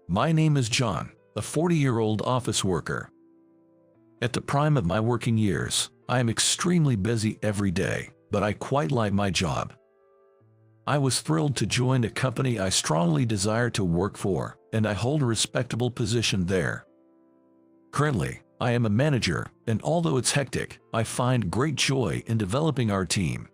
My name is John, a 40-year-old office worker. At the prime of my working years, I am extremely busy every day, but I quite like my job. I was thrilled to join a company I strongly desire to work for, and I hold a respectable position there. Currently, I am a manager, and although it's hectic, I find great joy in developing our team.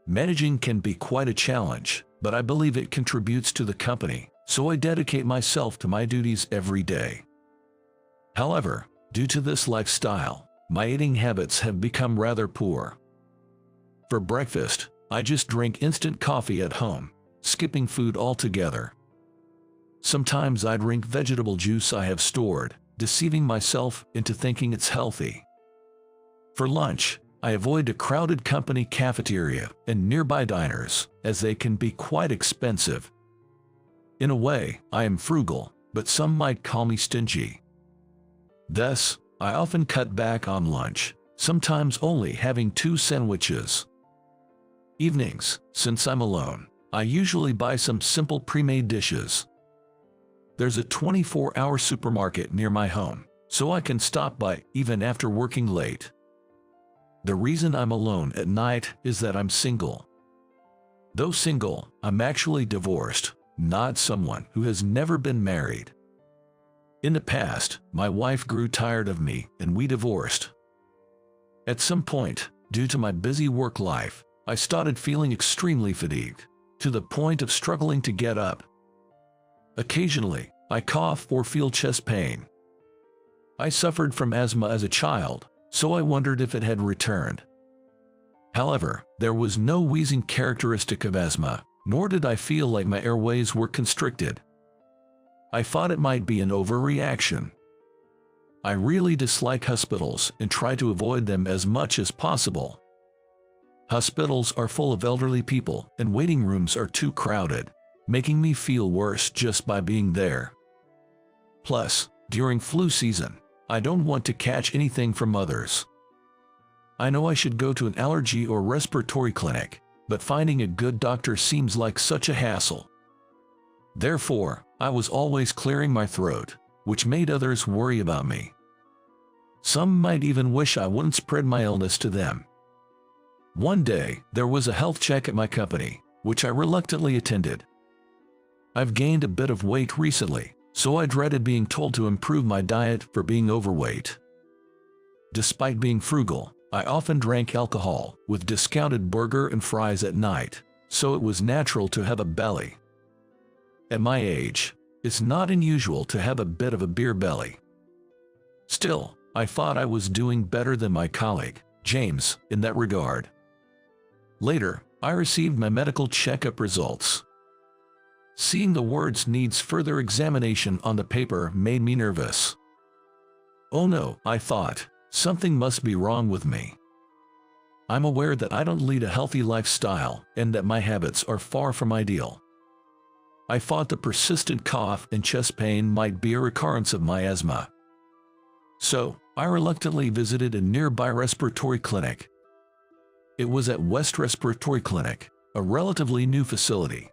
Managing can be quite a challenge, but I believe it contributes to the company, so I dedicate myself to my duties every day. However, due to this lifestyle, my eating habits have become rather poor. For breakfast, I just drink instant coffee at home, skipping food altogether. Sometimes I drink vegetable juice I have stored, deceiving myself into thinking it's healthy. For lunch, I avoid a crowded company cafeteria and nearby diners, as they can be quite expensive. In a way, I am frugal, but some might call me stingy. Thus, I often cut back on lunch, sometimes only having 2 sandwiches. Evenings, since I'm alone, I usually buy some simple pre-made dishes. There's a 24-hour supermarket near my home, so I can stop by even after working late. The reason I'm alone at night is that I'm single. Though single, I'm actually divorced, not someone who has never been married. In the past, my wife grew tired of me and we divorced. At some point, due to my busy work life, I started feeling extremely fatigued, to the point of struggling to get up. Occasionally, I cough or feel chest pain. I suffered from asthma as a child, so I wondered if it had returned. However, there was no wheezing characteristic of asthma, nor did I feel like my airways were constricted. I thought it might be an overreaction. I really dislike hospitals and try to avoid them as much as possible. Hospitals are full of elderly people and waiting rooms are too crowded, making me feel worse just by being there. Plus, during flu season, I don't want to catch anything from others. I know I should go to an allergy or respiratory clinic, but finding a good doctor seems like such a hassle. Therefore, I was always clearing my throat, which made others worry about me. Some might even wish I wouldn't spread my illness to them. One day, there was a health check at my company, which I reluctantly attended. I've gained a bit of weight recently, so I dreaded being told to improve my diet for being overweight. Despite being frugal, I often drank alcohol with discounted burger and fries at night, so it was natural to have a belly. At my age, it's not unusual to have a bit of a beer belly. Still, I thought I was doing better than my colleague, James, in that regard. Later, I received my medical checkup results. Seeing the words "needs further examination" on the paper made me nervous. Oh no, I thought, something must be wrong with me. I'm aware that I don't lead a healthy lifestyle and that my habits are far from ideal. I thought the persistent cough and chest pain might be a recurrence of my asthma. So, I reluctantly visited a nearby respiratory clinic. It was at West Respiratory Clinic, a relatively new facility.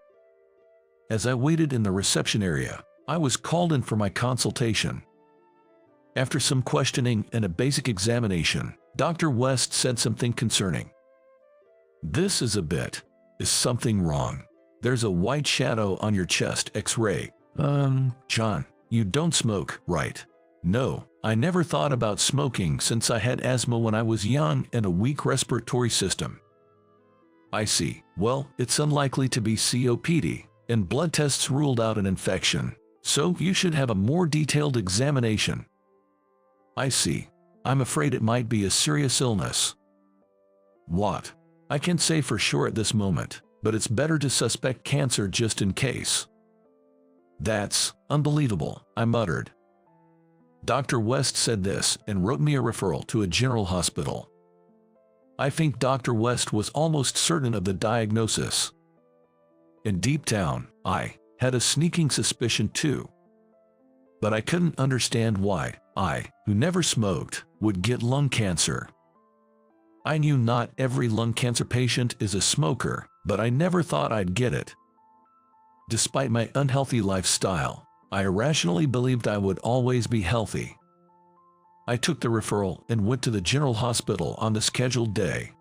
As I waited in the reception area, I was called in for my consultation. After some questioning and a basic examination, Dr. West said something concerning. "This is a bit. Is something wrong? There's a white shadow on your chest X-ray. John, you don't smoke, right?" "No, I never thought about smoking since I had asthma when I was young and a weak respiratory system." "I see. Well, it's unlikely to be COPD, and blood tests ruled out an infection, so you should have a more detailed examination." "I see. I'm afraid it might be a serious illness." "What?" "I can't say for sure at this moment, but it's better to suspect cancer just in case." "That's unbelievable," I muttered. Dr. West said this and wrote me a referral to a general hospital. I think Dr. West was almost certain of the diagnosis. And deep down, I had a sneaking suspicion too. But I couldn't understand why I, who never smoked, would get lung cancer. I knew not every lung cancer patient is a smoker, but I never thought I'd get it. Despite my unhealthy lifestyle, I irrationally believed I would always be healthy. I took the referral and went to the general hospital on the scheduled day.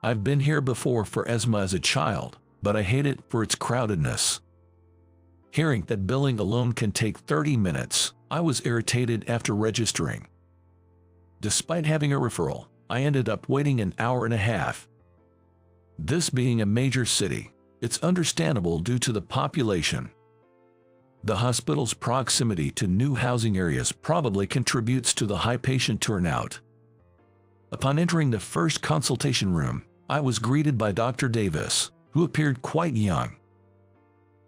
I've been here before for asthma as a child, but I hate it for its crowdedness. Hearing that billing alone can take 30 minutes, I was irritated after registering. Despite having a referral, I ended up waiting an hour and a half. This being a major city, it's understandable due to the population. The hospital's proximity to new housing areas probably contributes to the high patient turnout. Upon entering the first consultation room, I was greeted by Dr. Davis, who appeared quite young.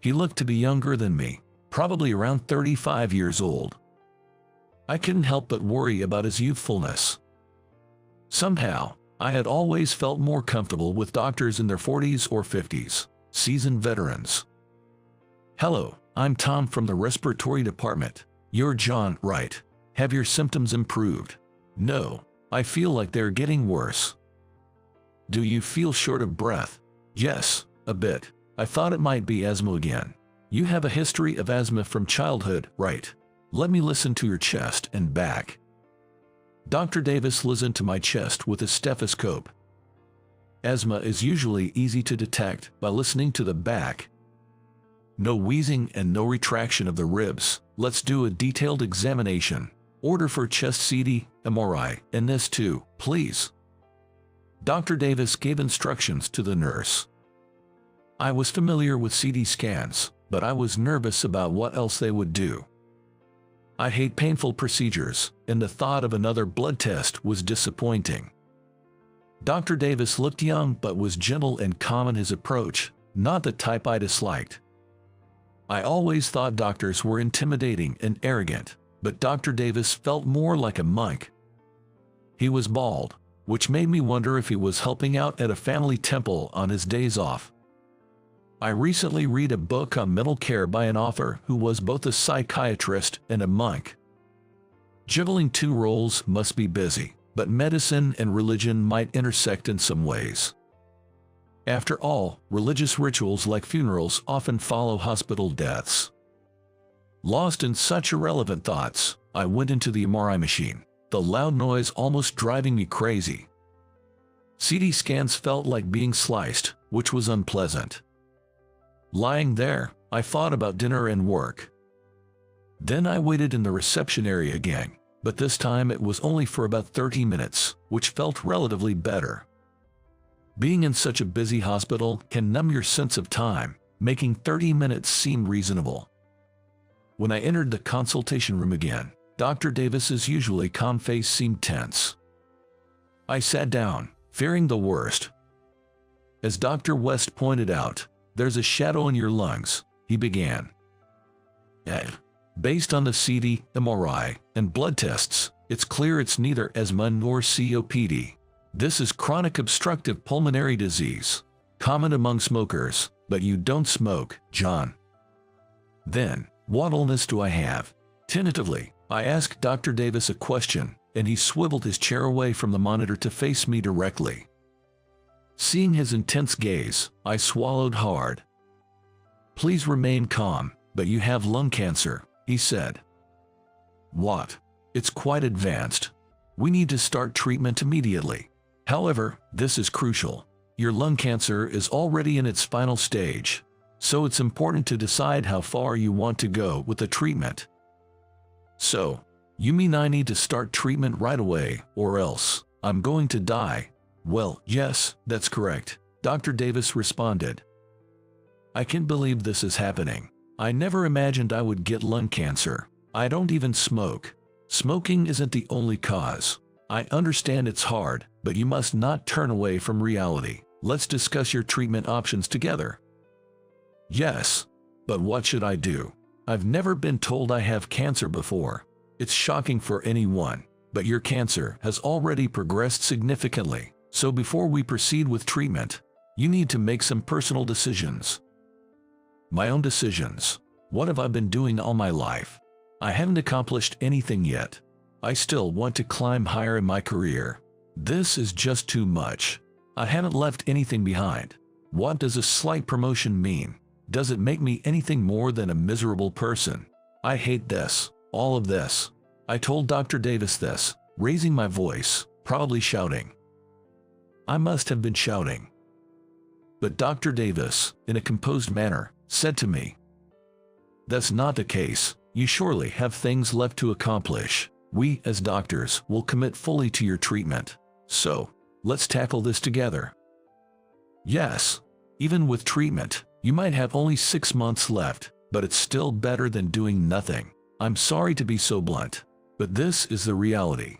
He looked to be younger than me, probably around 35 years old. I couldn't help but worry about his youthfulness. Somehow, I had always felt more comfortable with doctors in their 40s or 50s, seasoned veterans. "Hello, I'm Tom from the respiratory department. You're John, right? Have your symptoms improved?" "No, I feel like they're getting worse." "Do you feel short of breath?" "Yes, a bit. I thought it might be asthma again." "You have a history of asthma from childhood, right? Let me listen to your chest and back." Dr. Davis listened to my chest with a stethoscope. Asthma is usually easy to detect by listening to the back. No wheezing and no retraction of the ribs. Let's do a detailed examination. Order for chest CT, MRI, and this too, please. Dr. Davis gave instructions to the nurse. I was familiar with CT scans, but I was nervous about what else they would do. I hate painful procedures, and the thought of another blood test was disappointing. Dr. Davis looked young but was gentle and calm in his approach, not the type I disliked. I always thought doctors were intimidating and arrogant, but Dr. Davis felt more like a monk. He was bald, which made me wonder if he was helping out at a family temple on his days off. I recently read a book on mental care by an author who was both a psychiatrist and a monk. Juggling two roles must be busy, but medicine and religion might intersect in some ways. After all, religious rituals like funerals often follow hospital deaths. Lost in such irrelevant thoughts, I went into the MRI machine, the loud noise almost driving me crazy. CT scans felt like being sliced, which was unpleasant. Lying there, I thought about dinner and work. Then I waited in the reception area again, but this time it was only for about 30 minutes, which felt relatively better. Being in such a busy hospital can numb your sense of time, making 30 minutes seem reasonable. When I entered the consultation room again, Dr. Davis's usually calm face seemed tense. I sat down, fearing the worst. As Dr. West pointed out, "There's a shadow in your lungs," he began. Based on the CT, MRI, and blood tests, it's clear it's neither asthma nor COPD. This is chronic obstructive pulmonary disease, common among smokers, but you don't smoke, John. Then, what illness do I have? Tentatively, I asked Dr. Davis a question, and he swiveled his chair away from the monitor to face me directly. Seeing his intense gaze, I swallowed hard. "Please remain calm, but you have lung cancer," he said. "What? It's quite advanced. We need to start treatment immediately. However, this is crucial. Your lung cancer is already in its final stage, so it's important to decide how far you want to go with the treatment." "So, you mean I need to start treatment right away, or else I'm going to die?" "Well, yes, that's correct," Dr. Davis responded. "I can't believe this is happening. I never imagined I would get lung cancer. I don't even smoke. Smoking isn't the only cause. I understand it's hard, but you must not turn away from reality. Let's discuss your treatment options together." "Yes, but what should I do? I've never been told I have cancer before. It's shocking for anyone, but your cancer has already progressed significantly. So before we proceed with treatment, you need to make some personal decisions." "My own decisions? What have I been doing all my life? I haven't accomplished anything yet. I still want to climb higher in my career. This is just too much. I haven't left anything behind. What does a slight promotion mean? Does it make me anything more than a miserable person? I hate this, all of this. I told Dr. Davis this, raising my voice, probably shouting. I must have been shouting. But Dr. Davis, in a composed manner, said to me, "That's not the case. You surely have things left to accomplish. We, as doctors, will commit fully to your treatment. So, let's tackle this together." Yes, even with treatment, you might have only 6 months left, but it's still better than doing nothing. I'm sorry to be so blunt, but this is the reality.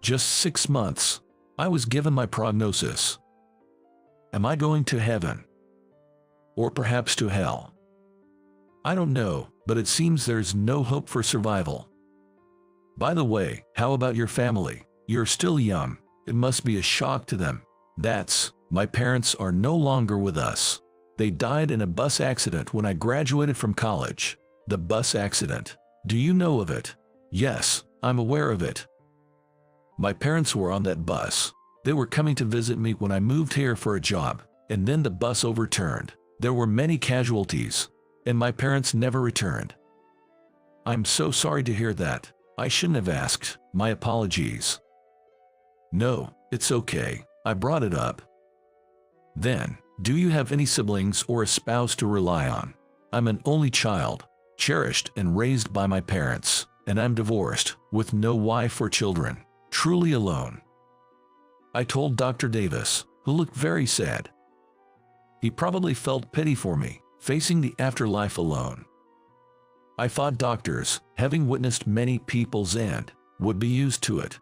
Just 6 months. I was given my prognosis. Am I going to heaven? Or perhaps to hell? I don't know, but it seems there's no hope for survival. By the way, how about your family? You're still young. It must be a shock to them. My parents are no longer with us. They died in a bus accident when I graduated from college. The bus accident. Do you know of it? Yes, I'm aware of it. My parents were on that bus. They were coming to visit me when I moved here for a job, and then the bus overturned. There were many casualties, and my parents never returned. I'm so sorry to hear that. I shouldn't have asked. My apologies. No, it's okay. I brought it up. Then, do you have any siblings or a spouse to rely on? I'm an only child, cherished and raised by my parents, and I'm divorced, with no wife or children, truly alone. I told Dr. Davis, who looked very sad. He probably felt pity for me, facing the afterlife alone. I thought doctors, having witnessed many people's end, would be used to it.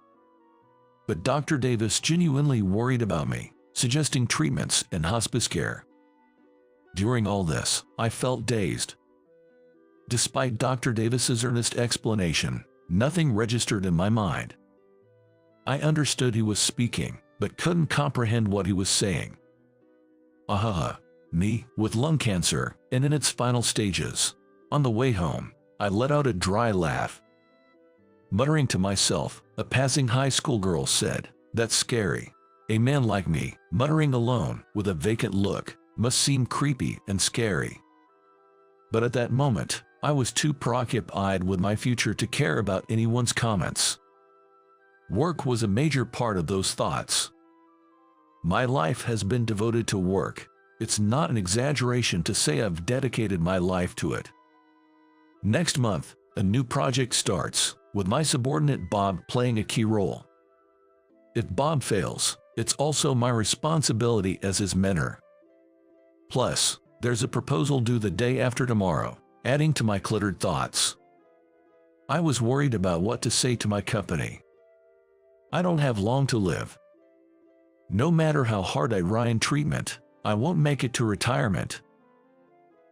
But Dr. Davis genuinely worried about me, suggesting treatments and hospice care. During all this, I felt dazed. Despite Dr. Davis's earnest explanation, nothing registered in my mind. I understood he was speaking, but couldn't comprehend what he was saying. Me, with lung cancer, and in its final stages. On the way home, I let out a dry laugh. Muttering to myself, a passing high school girl said, "That's scary." A man like me, muttering alone, with a vacant look, must seem creepy and scary. But at that moment, I was too preoccupied with my future to care about anyone's comments. Work was a major part of those thoughts. My life has been devoted to work. It's not an exaggeration to say I've dedicated my life to it. Next month, a new project starts, with my subordinate Bob playing a key role. If Bob fails, it's also my responsibility as his mentor. Plus, there's a proposal due the day after tomorrow, adding to my cluttered thoughts. I was worried about what to say to my company. I don't have long to live. No matter how hard I try in treatment, I won't make it to retirement.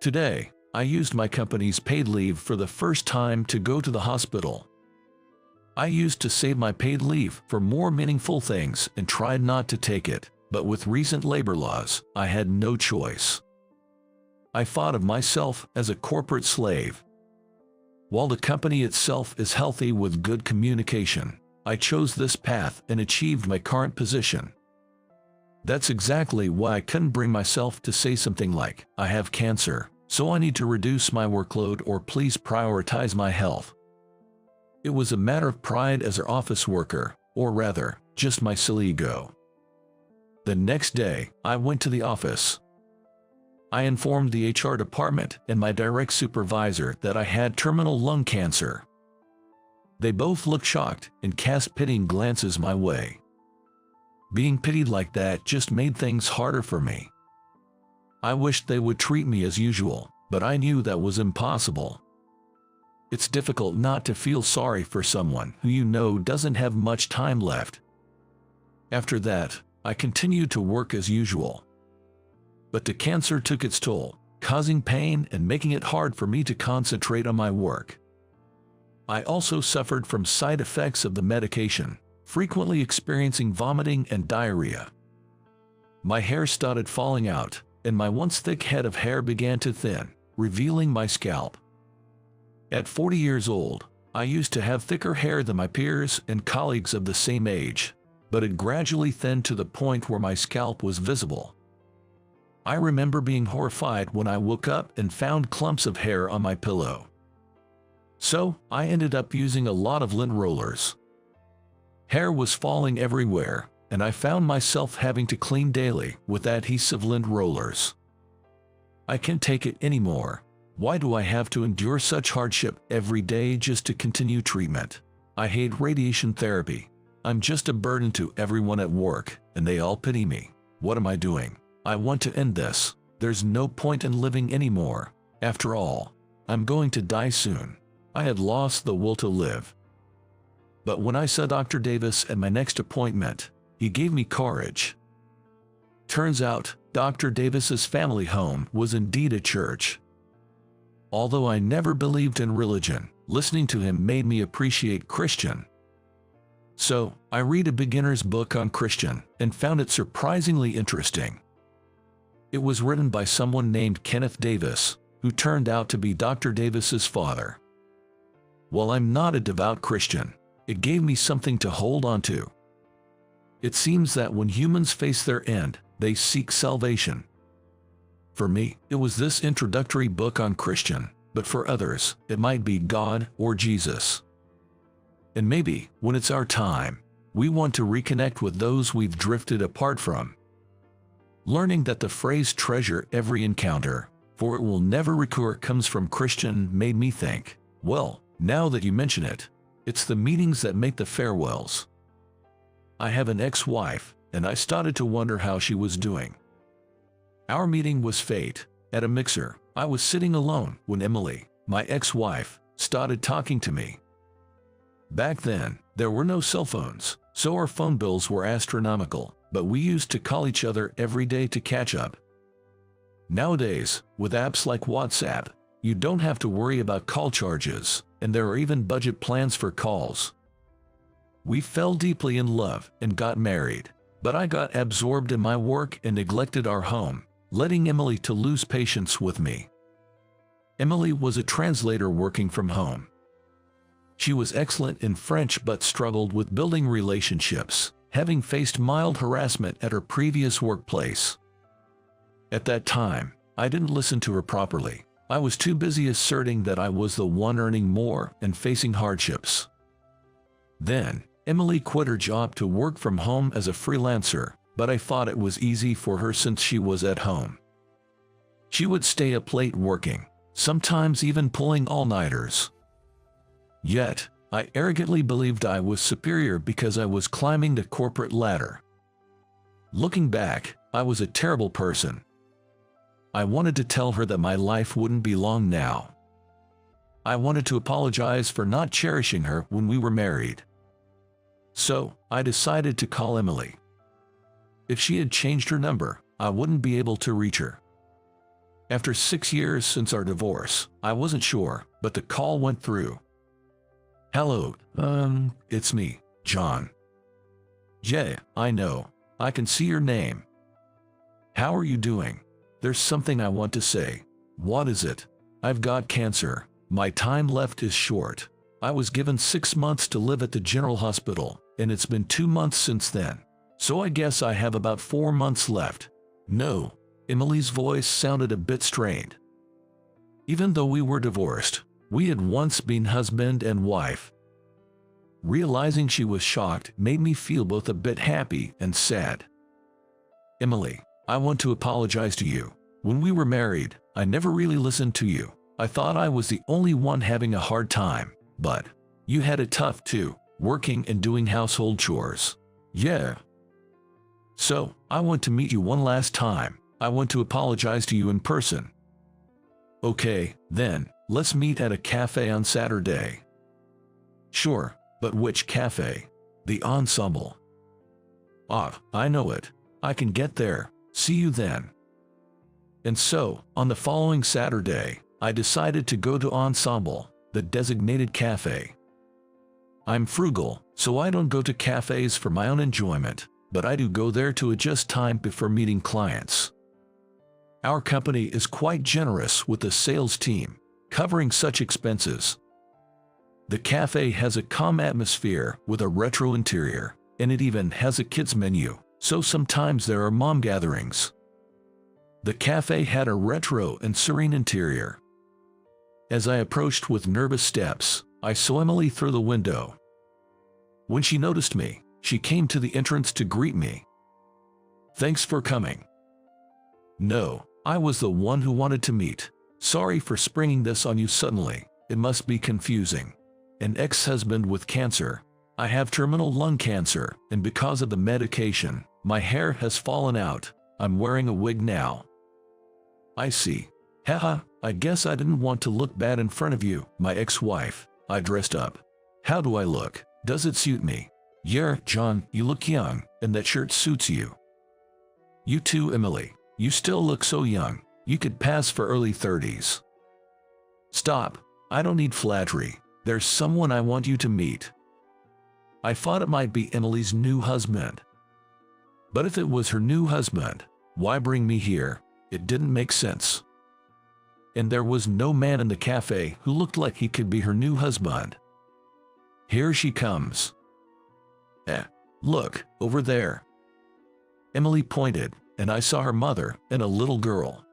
Today, I used my company's paid leave for the first time to go to the hospital. I used to save my paid leave for more meaningful things and tried not to take it, but with recent labor laws, I had no choice. I thought of myself as a corporate slave. While the company itself is healthy with good communication, I chose this path and achieved my current position. That's exactly why I couldn't bring myself to say something like, "I have cancer, so I need to reduce my workload or please prioritize my health." It was a matter of pride as an office worker, or rather, just my silly ego. The next day, I went to the office. I informed the HR department and my direct supervisor that I had terminal lung cancer. They both looked shocked and cast pitying glances my way. Being pitied like that just made things harder for me. I wished they would treat me as usual, but I knew that was impossible. It's difficult not to feel sorry for someone who you know doesn't have much time left. After that, I continued to work as usual. But the cancer took its toll, causing pain and making it hard for me to concentrate on my work. I also suffered from side effects of the medication, frequently experiencing vomiting and diarrhea. My hair started falling out, and my once thick head of hair began to thin, revealing my scalp. At 40 years old, I used to have thicker hair than my peers and colleagues of the same age, but it gradually thinned to the point where my scalp was visible. I remember being horrified when I woke up and found clumps of hair on my pillow. So I ended up using a lot of lint rollers. Hair was falling everywhere, and I found myself having to clean daily with adhesive lint rollers. I can't take it anymore. Why do I have to endure such hardship every day just to continue treatment? I hate radiation therapy. I'm just a burden to everyone at work, and they all pity me. What am I doing? I want to end this. There's no point in living anymore. After all, I'm going to die soon. I had lost the will to live. But when I saw Dr. Davis at my next appointment, he gave me courage. Turns out, Dr. Davis's family home was indeed a church. Although I never believed in religion, listening to him made me appreciate Christian. So, I read a beginner's book on Christian and found it surprisingly interesting. It was written by someone named Kenneth Davis, who turned out to be Dr. Davis's father. While I'm not a devout Christian, it gave me something to hold on to. It seems that when humans face their end, they seek salvation. For me, it was this introductory book on Christian, but for others, it might be God or Jesus. And maybe, when it's our time, we want to reconnect with those we've drifted apart from. Learning that the phrase treasure every encounter, for it will never recur, comes from Christian made me think, well, now that you mention it, it's the meetings that make the farewells. I have an ex-wife, and I started to wonder how she was doing. Our meeting was fate. At a mixer, I was sitting alone when Emily, my ex-wife, started talking to me. Back then, there were no cell phones, so our phone bills were astronomical, but we used to call each other every day to catch up. Nowadays, with apps like WhatsApp, you don't have to worry about call charges, and there are even budget plans for calls. We fell deeply in love and got married, but I got absorbed in my work and neglected our home, letting Emily to lose patience with me. Emily was a translator working from home. She was excellent in French but struggled with building relationships, having faced mild harassment at her previous workplace. At that time, I didn't listen to her properly. I was too busy asserting that I was the one earning more and facing hardships. Then, Emily quit her job to work from home as a freelancer, but I thought it was easy for her since she was at home. She would stay up late working, sometimes even pulling all-nighters. Yet, I arrogantly believed I was superior because I was climbing the corporate ladder. Looking back, I was a terrible person. I wanted to tell her that my life wouldn't be long now. I wanted to apologize for not cherishing her when we were married. So, I decided to call Emily. If she had changed her number, I wouldn't be able to reach her. After 6 years since our divorce, I wasn't sure, but the call went through. Hello, it's me, John. Yeah, I know. I can see your name. How are you doing? There's something I want to say. What is it? I've got cancer. My time left is short. I was given 6 months to live at the general hospital, and it's been 2 months since then. So I guess I have about 4 months left. No. Emily's voice sounded a bit strained. Even though we were divorced, we had once been husband and wife. Realizing she was shocked made me feel both a bit happy and sad. Emily, I want to apologize to you. When we were married, I never really listened to you. I thought I was the only one having a hard time, but you had it tough too, working and doing household chores. Yeah. So, I want to meet you one last time. I want to apologize to you in person. Okay, then, let's meet at a cafe on Saturday. Sure, but which cafe? The Ensemble. Ah, I know it. I can get there. See you then. And so, on the following Saturday, I decided to go to Ensemble, the designated cafe. I'm frugal, so I don't go to cafes for my own enjoyment, but I do go there to adjust time before meeting clients. Our company is quite generous with the sales team, covering such expenses. The cafe has a calm atmosphere with a retro interior, and it even has a kids menu, so sometimes there are mom gatherings. The cafe had a retro and serene interior. As I approached with nervous steps, I saw Emily through the window. When she noticed me, she came to the entrance to greet me. "Thanks for coming." "No, I was the one who wanted to meet. Sorry for springing this on you suddenly. It must be confusing. An ex-husband with cancer. I have terminal lung cancer, and because of the medication, my hair has fallen out. I'm wearing a wig now." "I see. Haha, I guess I didn't want to look bad in front of you, my ex-wife. I dressed up. How do I look? Does it suit me?" "Yeah, John, you look young, and that shirt suits you." "You too, Emily. You still look so young. You could pass for early 30s. "Stop. I don't need flattery. There's someone I want you to meet." I thought it might be Emily's new husband. But if it was her new husband, why bring me here? It didn't make sense. And there was no man in the cafe who looked like he could be her new husband. Here she comes. Look, over there." Emily pointed, and I saw her mother and a little girl.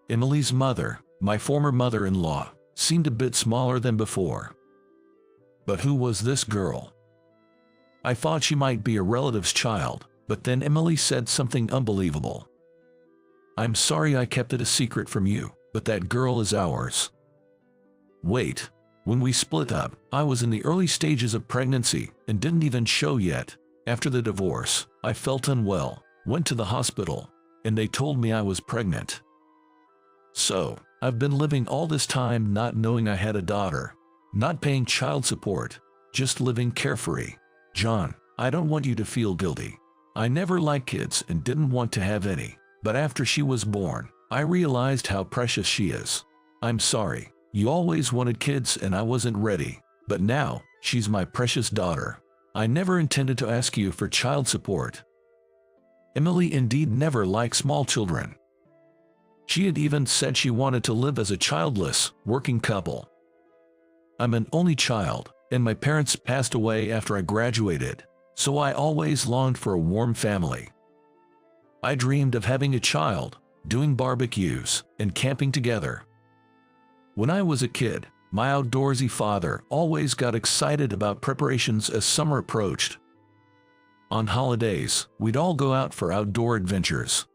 Emily's mother, my former mother-in-law, seemed a bit smaller than before. But who was this girl? I thought she might be a relative's child, but then Emily said something unbelievable. "I'm sorry I kept it a secret from you, but that girl is ours." Wait. When we split up, I was in the early stages of pregnancy and didn't even show yet. After the divorce, I felt unwell, went to the hospital, and they told me I was pregnant. So, I've been living all this time not knowing I had a daughter, not paying child support, just living carefree. John, I don't want you to feel guilty. I never liked kids and didn't want to have any, but after she was born, I realized how precious she is. I'm sorry. You always wanted kids and I wasn't ready, but now, she's my precious daughter. I never intended to ask you for child support." Emily indeed never liked small children. She had even said she wanted to live as a childless, working couple. "I'm an only child, and my parents passed away after I graduated, so I always longed for a warm family. I dreamed of having a child, doing barbecues, and camping together. When I was a kid, my outdoorsy father always got excited about preparations as summer approached. On holidays, we'd all go out for outdoor adventures.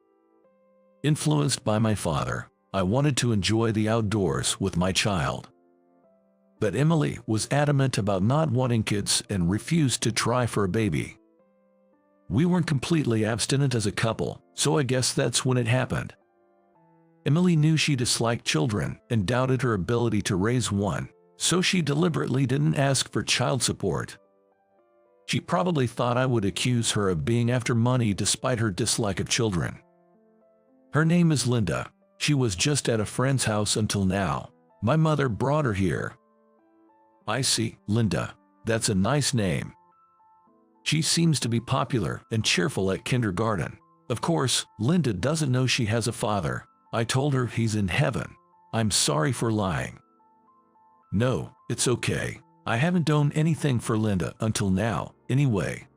Influenced by my father, I wanted to enjoy the outdoors with my child. But Emily was adamant about not wanting kids and refused to try for a baby. We weren't completely abstinent as a couple, so I guess that's when it happened. Emily knew she disliked children and doubted her ability to raise one, so she deliberately didn't ask for child support. She probably thought I would accuse her of being after money despite her dislike of children. Her name is Linda. She was just at a friend's house until now. My mother brought her here." "I see, Linda. That's a nice name. She seems to be popular and cheerful at kindergarten. Of course, Linda doesn't know she has a father. I told her he's in heaven. I'm sorry for lying." "No, it's okay. I haven't done anything for Linda until now, anyway.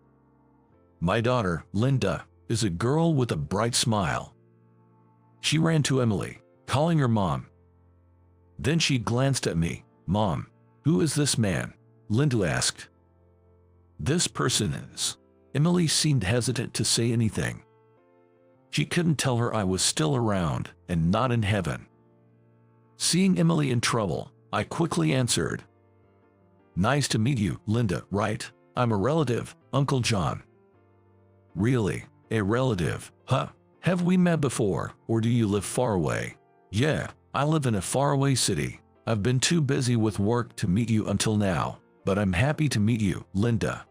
My daughter, Linda, is a girl with a bright smile." She ran to Emily, calling her mom. Then she glanced at me. "Mom, who is this man?" Linda asked. "This person is." Emily seemed hesitant to say anything. She couldn't tell her I was still around and not in heaven. Seeing Emily in trouble, I quickly answered. "Nice to meet you, Linda, right? I'm a relative, Uncle John." "Really? A relative? Huh? Have we met before, or do you live far away?" "Yeah, I live in a faraway city. I've been too busy with work to meet you until now, but I'm happy to meet you, Linda."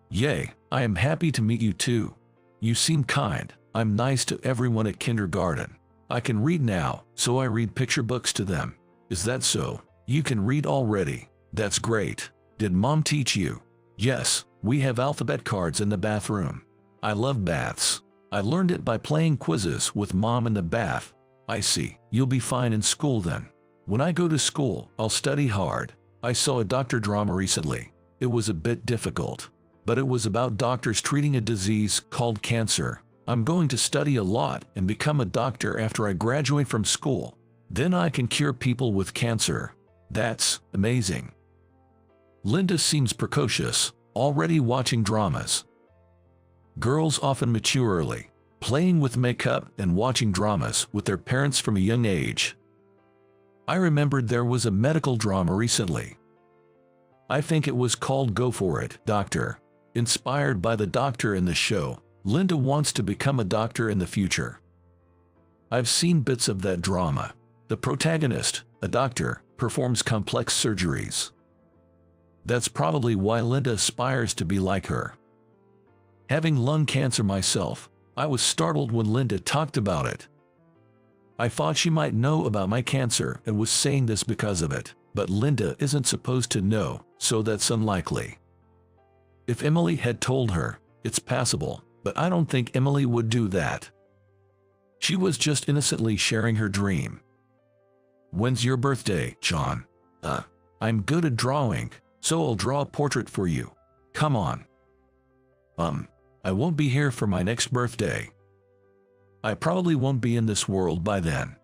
"Yay, I am happy to meet you too. You seem kind. I'm nice to everyone at kindergarten. I can read now, so I read picture books to them." "Is that so? You can read already? That's great. Did Mom teach you?" "Yes, we have alphabet cards in the bathroom. I love baths. I learned it by playing quizzes with Mom in the bath." "I see. You'll be fine in school then." "When I go to school, I'll study hard. I saw a doctor drama recently. It was a bit difficult, but it was about doctors treating a disease called cancer. I'm going to study a lot and become a doctor after I graduate from school. Then I can cure people with cancer." That's amazing. Linda seems precocious, already watching dramas. Girls often mature early, playing with makeup and watching dramas with their parents from a young age. I remembered there was a medical drama recently. I think it was called Go For It, Doctor. Inspired by the doctor in the show, Linda wants to become a doctor in the future. I've seen bits of that drama. The protagonist, a doctor, performs complex surgeries. That's probably why Linda aspires to be like her. Having lung cancer myself, I was startled when Linda talked about it. I thought she might know about my cancer and was saying this because of it, but Linda isn't supposed to know, so that's unlikely. If Emily had told her, it's passable, but I don't think Emily would do that. She was just innocently sharing her dream. When's your birthday, John? I'm good at drawing, so I'll draw a portrait for you. Come on. I won't be here for my next birthday. I probably won't be in this world by then.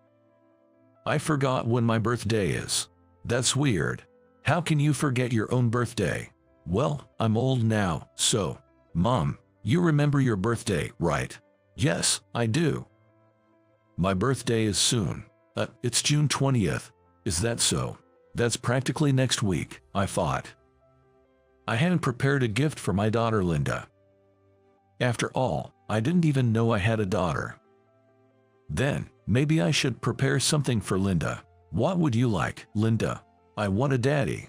I forgot when my birthday is. That's weird. How can you forget your own birthday? Well, I'm old now, so. Mom, you remember your birthday, right? Yes, I do. My birthday is soon. It's June 20th. Is that so? That's practically next week, I thought. I hadn't prepared a gift for my daughter Linda. After all, I didn't even know I had a daughter. Then, maybe I should prepare something for Linda. What would you like, Linda? I want a daddy.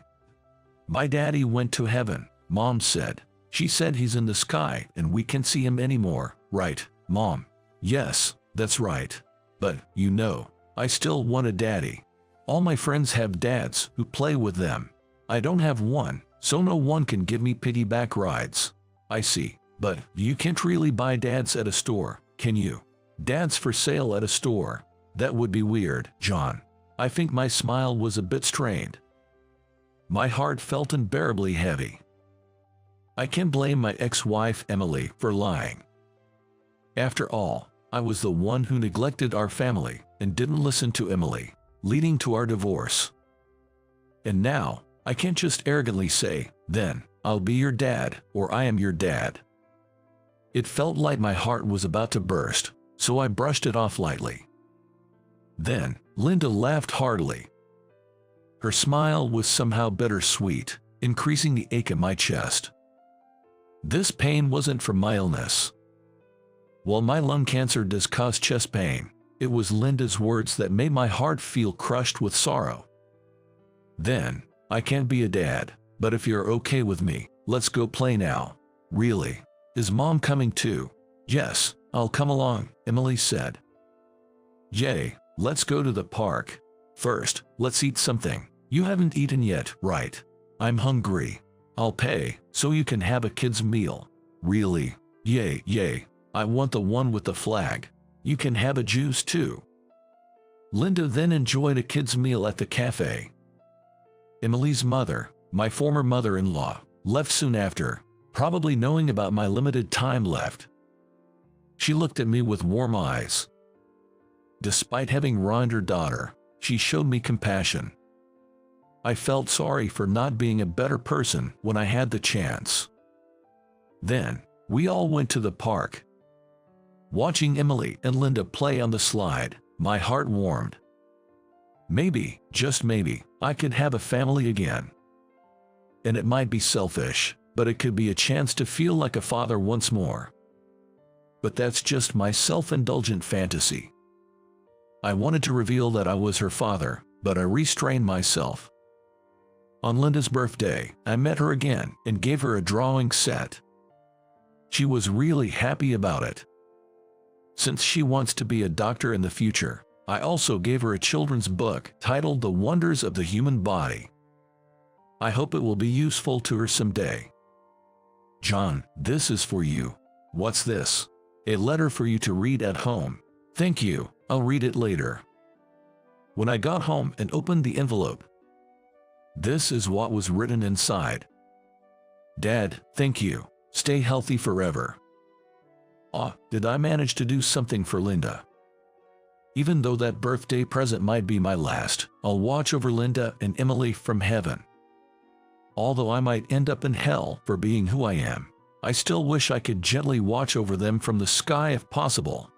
My daddy went to heaven, Mom said. She said he's in the sky and we can't see him anymore, right, Mom? Yes, that's right. But, you know, I still want a daddy. All my friends have dads who play with them. I don't have one, so no one can give me piggyback rides. I see. But you can't really buy dads at a store, can you? Dads for sale at a store. That would be weird, John. I think my smile was a bit strained. My heart felt unbearably heavy. I can't blame my ex-wife Emily for lying. After all, I was the one who neglected our family and didn't listen to Emily, leading to our divorce. And now, I can't just arrogantly say, then, I'll be your dad, or I am your dad. It felt like my heart was about to burst, so I brushed it off lightly. Then, Linda laughed heartily. Her smile was somehow bittersweet, increasing the ache in my chest. This pain wasn't from my illness. While my lung cancer does cause chest pain, it was Linda's words that made my heart feel crushed with sorrow. Then, I can't be a dad, but if you're okay with me, let's go play now. Really? Is Mom coming too? Yes, I'll come along, Emily said. Yay, let's go to the park. First, let's eat something. You haven't eaten yet, right? I'm hungry. I'll pay, so you can have a kid's meal. Really? Yay, yay. I want the one with the flag. You can have a juice too. Linda then enjoyed a kid's meal at the cafe. Emily's mother, my former mother-in-law, left soon after, probably knowing about my limited time left. She looked at me with warm eyes. Despite having ruined her daughter, she showed me compassion. I felt sorry for not being a better person when I had the chance. Then, we all went to the park. Watching Emily and Linda play on the slide, my heart warmed. Maybe, just maybe, I could have a family again. And it might be selfish, but it could be a chance to feel like a father once more. But that's just my self-indulgent fantasy. I wanted to reveal that I was her father, but I restrained myself. On Linda's birthday, I met her again and gave her a drawing set. She was really happy about it. Since she wants to be a doctor in the future, I also gave her a children's book titled The Wonders of the Human Body. I hope it will be useful to her someday. John, this is for you. What's this? A letter for you to read at home. Thank you, I'll read it later. When I got home and opened the envelope, this is what was written inside. Dad, thank you. Stay healthy forever. Did I manage to do something for Linda? Even though that birthday present might be my last, I'll watch over Linda and Emily from heaven. Although I might end up in hell for being who I am, I still wish I could gently watch over them from the sky if possible.